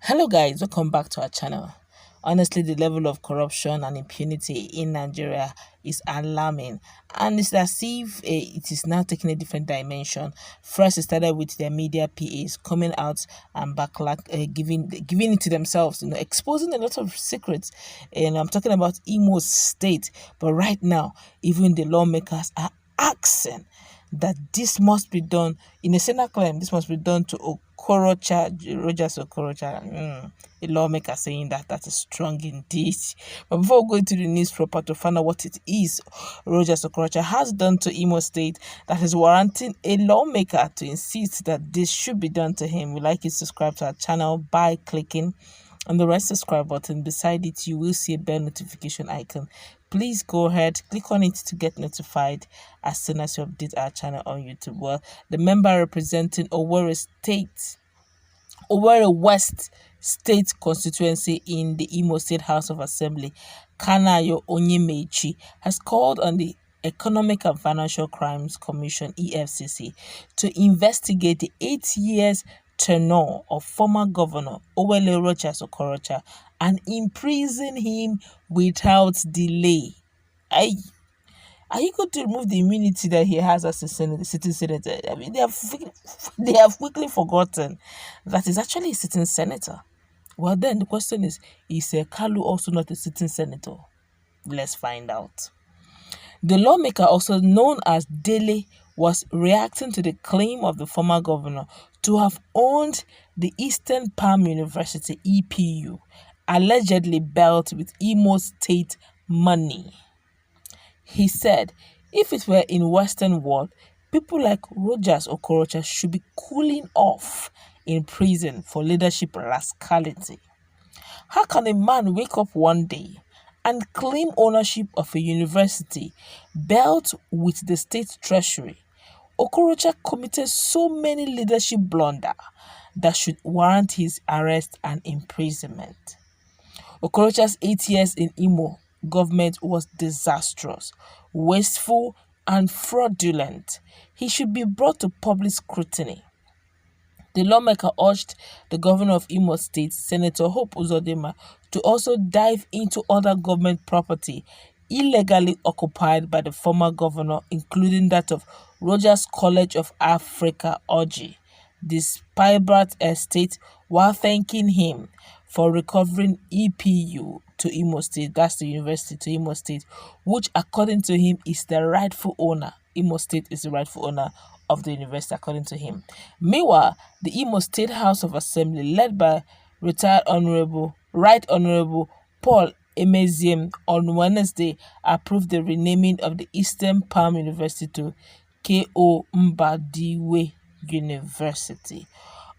Hello guys, welcome back to our channel. Honestly, the level of corruption and impunity in Nigeria is alarming, and it's as if it is now taking a different dimension. First, it started with their media PAs coming out and giving it to themselves, exposing a lot of secrets. And I'm talking about Imo State, but right now, even the lawmakers are asking that this must be done in a Senate claim. This must be done to Okorocha, Rochas Okorocha, a lawmaker saying that is strong indeed. But before going to the news proper to find out what it is Rochas Okorocha has done to Imo State that is warranting a lawmaker to insist that this should be done to him, we'd like you to subscribe to our channel by clicking on the red subscribe button. Beside it, you will see a bell notification icon. Please go ahead, click on it to get notified as soon as you update our channel on YouTube. Well, the member representing Owerri West State constituency in the Imo State House of Assembly, Kanayo Onyemechi, has called on the Economic and Financial Crimes Commission (EFCC) to investigate the 8 years tenure of former governor Rochas Okorocha and imprison him without delay. Aye. Are you going to remove the immunity that he has as a sitting senator? I mean, they have quickly forgotten that he's actually a sitting senator. Well, then the question is Kalu also not a sitting senator? Let's find out. The lawmaker, also known as Dele, was reacting to the claim of the former governor to have owned the Eastern Palm University (EPU), allegedly built with Imo State money. He said, if it were in Western world, people like Rochas Okorocha should be cooling off in prison for leadership rascality. How can a man wake up one day and claim ownership of a university built with the state treasury? Okorocha committed so many leadership blunders that should warrant his arrest and imprisonment. Okorocha's 8 years in Imo government was disastrous, wasteful, and fraudulent. He should be brought to public scrutiny. The lawmaker urged the governor of Imo State, Senator Hope Uzodinma, to also dive into other government property illegally occupied by the former governor, including that of Rogers College of Africa, Oji, the Spybrat estate, while thanking him for recovering EPU to Imo State, that's the university to Imo State, which according to him is the rightful owner. Imo State is the rightful owner of the university according to him. Meanwhile, the Imo State House of Assembly, led by Right Honorable Paul Emeziem, on Wednesday approved the renaming of the Eastern Palm University to K.O. Mbadiwe University.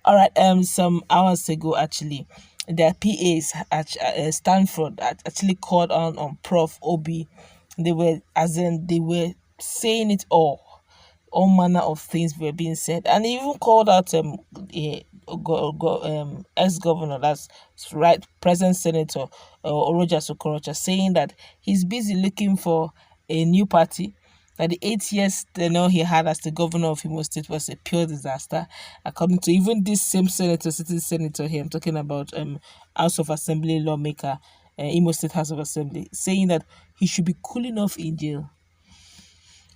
All right, some hours ago, actually, their PAs at Stanford actually called on Prof. Obi. They were saying it all manner of things were being said, and he even called out ex-governor, that's right, present senator Rochas Okorocha, saying that he's busy looking for a new party, that the 8 years he had as the governor of Imo State was a pure disaster, according to even this same sitting senator here. I'm talking about House of Assembly lawmaker, Imo State House of Assembly, saying that he should be cooling off in jail.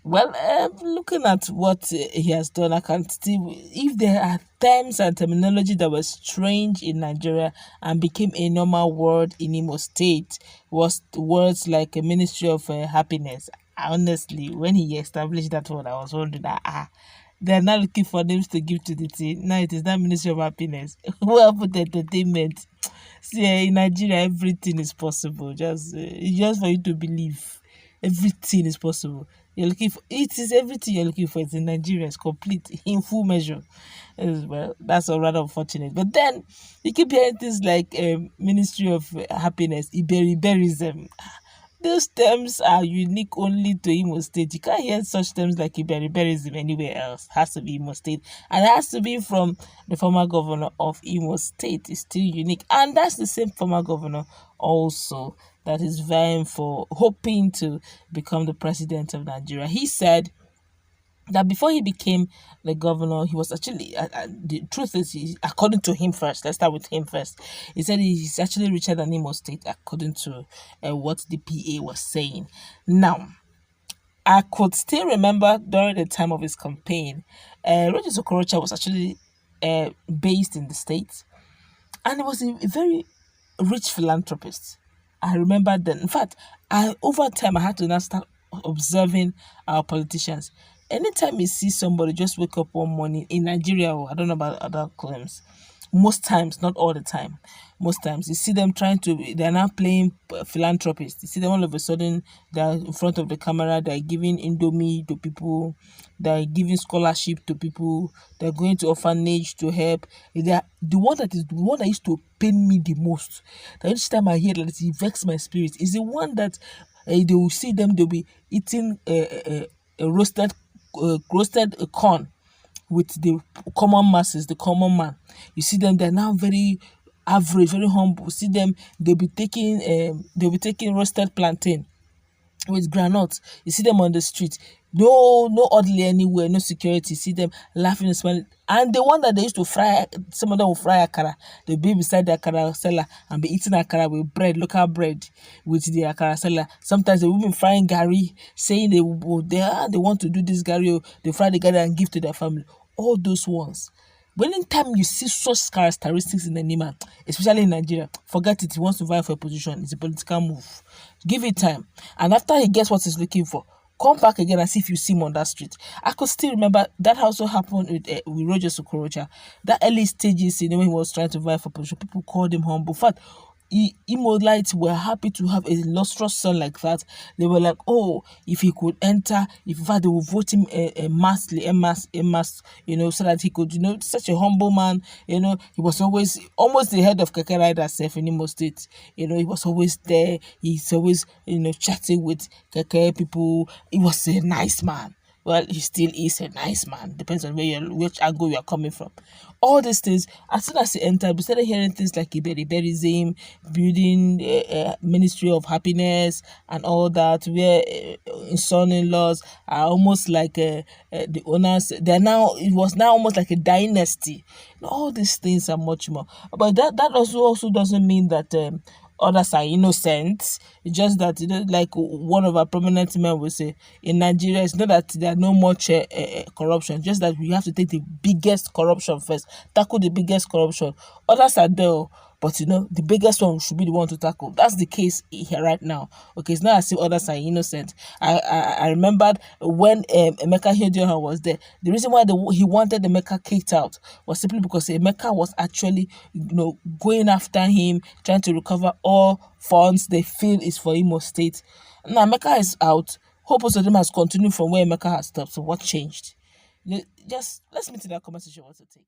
Well, looking at what he has done, I can still, if there are terms and terminology that were strange in Nigeria and became a normal word in Imo State, was words like a Ministry of Happiness. Honestly, when he established that word, I was wondering, they're not looking for names to give to the team. Now it is that Ministry of Happiness. Well, put entertainment. See, in Nigeria, everything is possible. It's just for you to believe. Everything is possible. You're looking for it is everything you're looking for. It's in Nigeria. It's complete in full measure. Well, that's all rather unfortunate. But then you keep hearing things like Ministry of Happiness, Iberiberism. Those terms are unique only to Imo State. You can't hear such terms like Iberiberism anywhere else. It has to be Imo State. And it has to be from the former governor of Imo State. It's still unique. And that's the same former governor also that is vying for, hoping to become the president of Nigeria. He said that before he became the governor, he was actually, the truth is, according to him first, let's start with him first. He said he's actually richer than Imo State, according to what the PA was saying. Now, I could still remember during the time of his campaign, Rochas Okorocha was actually based in the States, and he was a very rich philanthropist. I remember then. In fact, over time I had to now start observing our politicians. Anytime you see somebody just wake up one morning in Nigeria, or I don't know about other claims, most times, not all the time, most times you see them trying to, they're now playing philanthropist. You see them all of a sudden, they're in front of the camera, they're giving indomie to people, they're giving scholarship to people, they're going to orphanage to help. They're the one that used to pain me the most, that each time I hear that, it vex my spirit, is the one that they will see them, they'll be eating a roasted corn with the common masses, the common man. You see them, they're now very average, very humble. See them, they'll be taking roasted plantain with granuts. You see them on the street. No orderly anywhere, no security. See them laughing and smiling. And the one that they used to fry, some of them will fry akara. They'll be beside the akara seller and be eating akara with bread, local bread, with the akara seller. Sometimes they will be frying gari, saying they want to do this gari, they fry the gari and give to their family. All those ones. But anytime you see such characteristics in any man, especially in Nigeria, forget it. He wants to vie for a position. It's a political move. Give it time. And after he gets what he's looking for, come back again and see if you see him on that street. I could still remember that also happened with Rochas Okorocha. That early stages, when he was trying to vie for position, people called him humble. In fact, Imolites were happy to have a illustrious son like that. They were like, oh, if he could enter, if in fact they would vote him a mass, so that he could, such a humble man, he was almost the head of Keke Rider self in Imo State. He was always there. He's always, chatting with Keke people. He was a nice man. Well, he still is a nice man. Depends on which angle you are coming from. All these things, as soon as he entered, we started hearing things like Iberiberism, building a ministry of happiness and all that, where son-in-laws are almost like the owners. It was now almost like a dynasty. All these things are much more. But that also doesn't mean that others are innocent. It's just that, like one of our prominent men will say, in Nigeria, it's not that there are no much corruption, just that we have to take the biggest corruption first, tackle the biggest corruption. Others are there, but the biggest one should be the one to tackle. That's the case here right now. Okay, it's not as if others are innocent. I remembered when Emeka Hiojoha was there. The reason why he wanted Emeka kicked out was simply because Emeka was actually, going after him, trying to recover all funds they feel is for Imo State. Now Emeka is out. Hope also them has continued from where Emeka has stopped. So what changed? Just let's meet in that conversation. What to take.